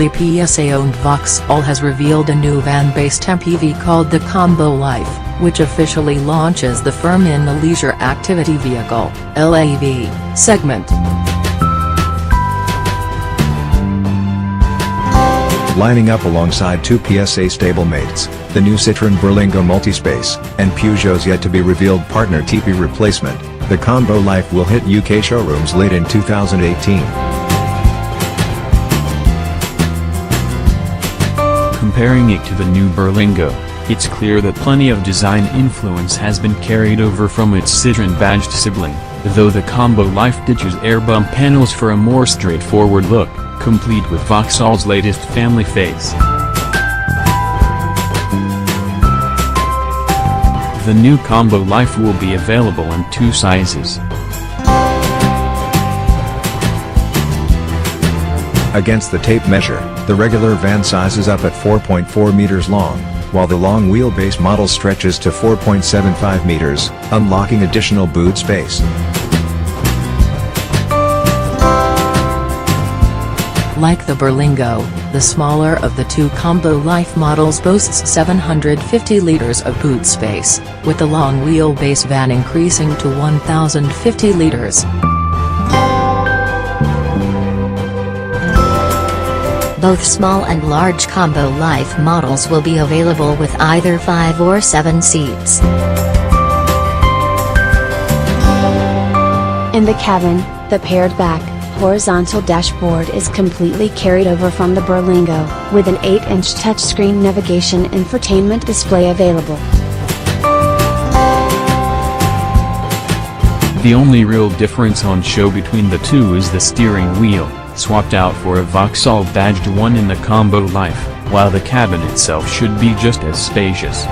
proudly PSA-owned Vauxhall has revealed a new van-based MPV called the Combo Life, which officially launches the firm in the leisure activity vehicle (LAV) segment. Lining up alongside two PSA stablemates, the new Citroen Berlingo Multispace, and Peugeot's yet-to-be-revealed Partner Tepee replacement, the Combo Life will hit UK showrooms late in 2018. Comparing it to the new Berlingo, it's clear that plenty of design influence has been carried over from its Citroen-badged sibling, though the Combo Life ditches Airbump panels for a more straightforward look, complete with Vauxhall's latest family face. The new Combo Life will be available in two sizes. Against the tape measure, the regular van size is up at 4.4 meters long, while the long wheelbase model stretches to 4.75 meters, unlocking additional boot space. Like the Berlingo, the smaller of the two Combo Life models boasts 750 liters of boot space, with the long wheelbase van increasing to 1,050 liters. Both small and large Combo Life models will be available with either 5 or 7 seats. In the cabin, the pared back, horizontal dashboard is completely carried over from the Berlingo, with an 8-inch touchscreen navigation infotainment display available. The only real difference on show between the two is the steering wheel, swapped out for a Vauxhall badged one in the Combo Life, while the cabin itself should be just as spacious.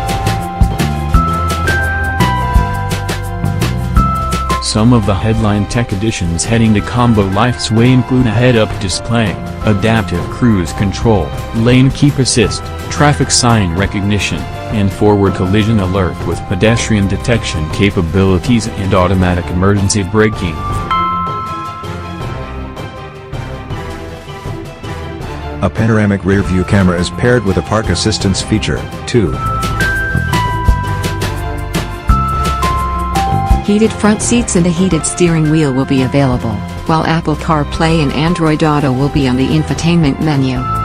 Some of the headline tech additions heading to Combo Life's way include a head-up display, adaptive cruise control, lane keep assist, traffic sign recognition, and forward collision alert with pedestrian detection capabilities and automatic emergency braking. A panoramic rear-view camera is paired with a park assistance feature, too. Heated front seats and a heated steering wheel will be available, while Apple CarPlay and Android Auto will be on the infotainment menu.